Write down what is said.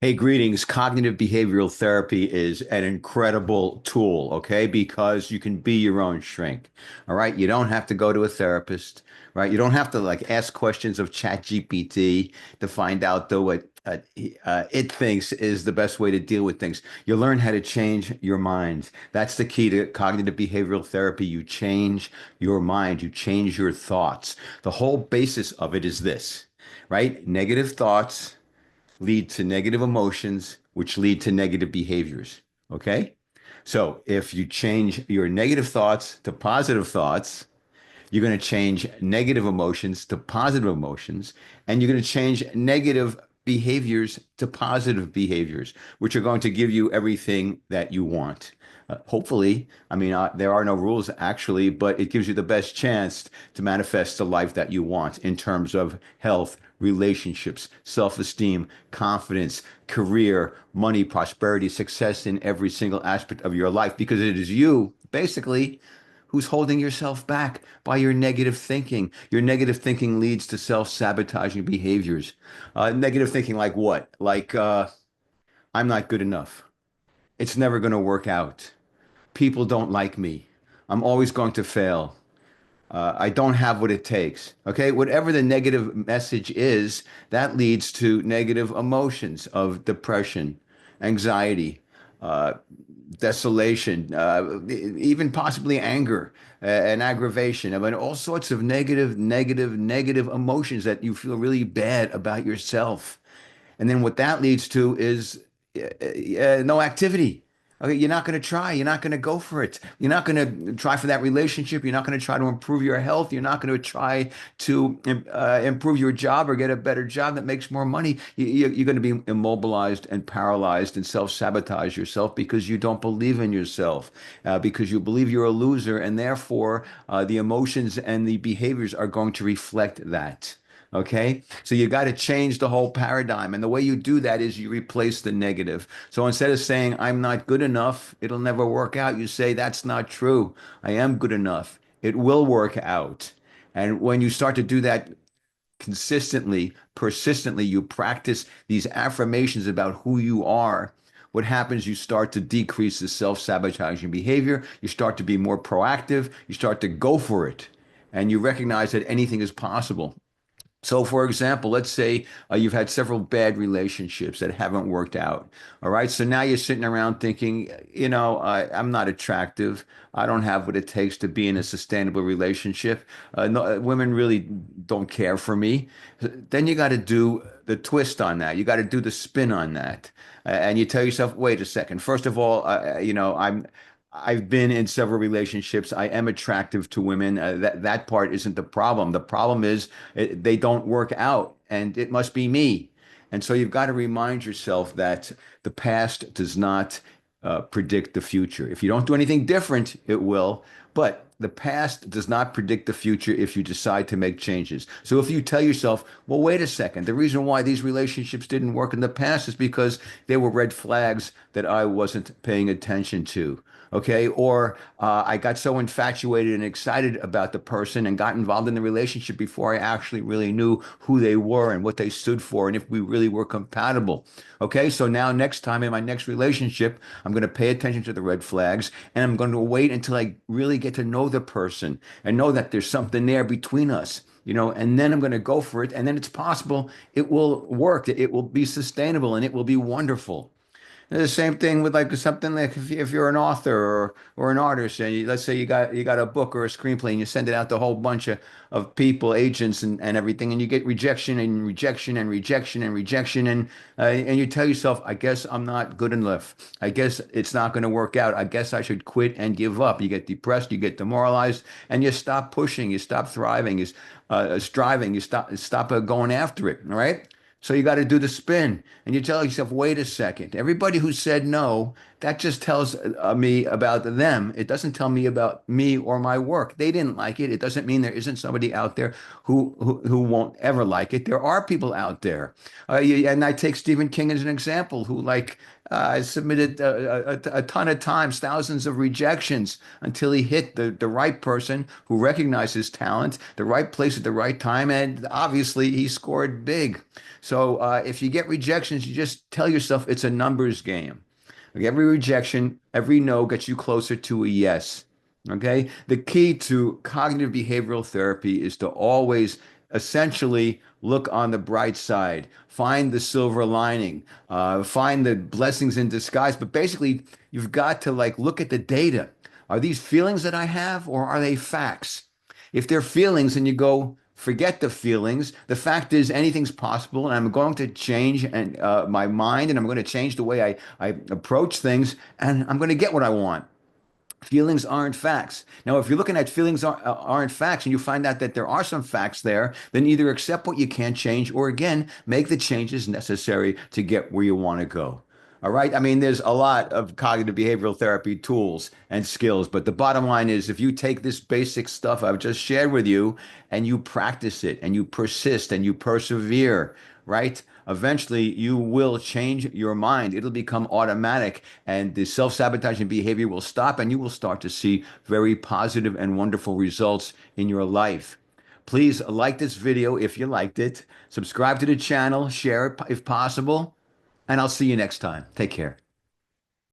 Hey, greetings. Cognitive behavioral therapy is an incredible tool, okay? Because you can be your own shrink. All right. You don't have to go to a therapist, right? You don't have to like ask questions of ChatGPT to find out though what it thinks is the best way to deal with things. You learn how to change your mind. That's the key to cognitive behavioral therapy. You change your mind, you change your thoughts. The whole basis of it is this, right? Negative thoughts lead to negative emotions, which lead to negative behaviors. Okay. So if you change your negative thoughts to positive thoughts, you're going to change negative emotions to positive emotions, and you're going to change negative behaviors to positive behaviors, which are going to give you everything that you want. Hopefully, I mean, there are no rules actually, but it gives you the best chance to manifest the life that you want in terms of health, relationships, self-esteem, confidence, career, money, prosperity, success in every single aspect of your life, because it is you, basically, who's holding yourself back by your negative thinking. Your negative thinking leads to self-sabotaging behaviors. Negative thinking like what? Like, I'm not good enough. It's never going to work out. People don't like me. I'm always going to fail. I don't have what it takes. Okay. Whatever the negative message is, that leads to negative emotions of depression, anxiety, uh, desolation, even possibly anger and aggravation. I mean, all sorts of negative emotions that you feel really bad about yourself. And then what that leads to is no activity. Okay, you're not going to try. You're not going to go for it. You're not going to try for that relationship. You're not going to try to improve your health. You're not going to try to improve your job or get a better job that makes more money. You're going to be immobilized and paralyzed and self-sabotage yourself because you don't believe in yourself, because you believe you're a loser, and therefore the emotions and the behaviors are going to reflect that. Okay. So you got to change the whole paradigm. And the way you do that is you replace the negative. So instead of saying, I'm not good enough, it'll never work out, you say, that's not true. I am good enough. It will work out. And when you start to do that consistently, persistently, you practice these affirmations about who you are. What happens? You start to decrease the self-sabotaging behavior. You start to be more proactive. You start to go for it. And you recognize that anything is possible. So, for example, let's say you've had several bad relationships that haven't worked out. All right. So now you're sitting around thinking, I'm not attractive. I don't have what it takes to be in a sustainable relationship. No, women really don't care for me. Then you got to do the twist on that. You got to do the spin on that. And you tell yourself, wait a second. First of all, I've been in several relationships. I am attractive to women. That part isn't the problem. The problem is they don't work out, and it must be me. And so you've got to remind yourself that the past does not predict the future. If you don't do anything different, it will. But the past does not predict the future if you decide to make changes. So if you tell yourself, well, wait a second, the reason why these relationships didn't work in the past is because there were red flags that I wasn't paying attention to. Okay. Or I got so infatuated and excited about the person and got involved in the relationship before I actually really knew who they were and what they stood for and if we really were compatible. Okay. So now, next time in my next relationship, I'm going to pay attention to the red flags and I'm going to wait until I really get to know the person and know that there's something there between us. And then I'm going to go for it. And then it's possible it will work. It will be sustainable and it will be wonderful. The same thing with like something like if you're an author or an artist and let's say you got a book or a screenplay and you send it out to a whole bunch of people, agents and everything, and you get rejection and rejection and rejection and rejection and you tell yourself, I guess I'm not good enough. I guess it's not going to work out. I guess I should quit and give up. You get depressed, you get demoralized, and you stop pushing, you stop thriving, you striving, you stop going after it. All right. So you got to do the spin, and you tell yourself, wait a second. Everybody who said no, that just tells me about them. It doesn't tell me about me or my work. They didn't like it. It doesn't mean there isn't somebody out there who won't ever like it. There are people out there. And I take Stephen King as an example, who submitted a ton of times, thousands of rejections until he hit the right person who recognized his talent, the right place at the right time, and obviously he scored big. So if you get rejections, you just tell yourself it's a numbers game. Like every rejection, every no gets you closer to a yes. Okay. The key to cognitive behavioral therapy is to always essentially look on the bright side, find the silver lining, find the blessings in disguise. But basically, you've got to like look at the data. Are these feelings that I have, or are they facts? If they're feelings and you go, forget the feelings, the fact is anything's possible, and I'm going to change and my mind, and I'm going to change the way I approach things, and I'm going to get what I want. Feelings aren't facts. Now, if you're looking at feelings aren't facts and you find out that there are some facts there, then either accept what you can't change or again, make the changes necessary to get where you want to go. All right. I mean, there's a lot of cognitive behavioral therapy tools and skills, but the bottom line is if you take this basic stuff I've just shared with you and you practice it and you persist and you persevere, right? Eventually, you will change your mind. It'll become automatic, and the self sabotaging behavior will stop, and you will start to see very positive and wonderful results in your life. Please like this video if you liked it, subscribe to the channel, share it if possible, and I'll see you next time. Take care.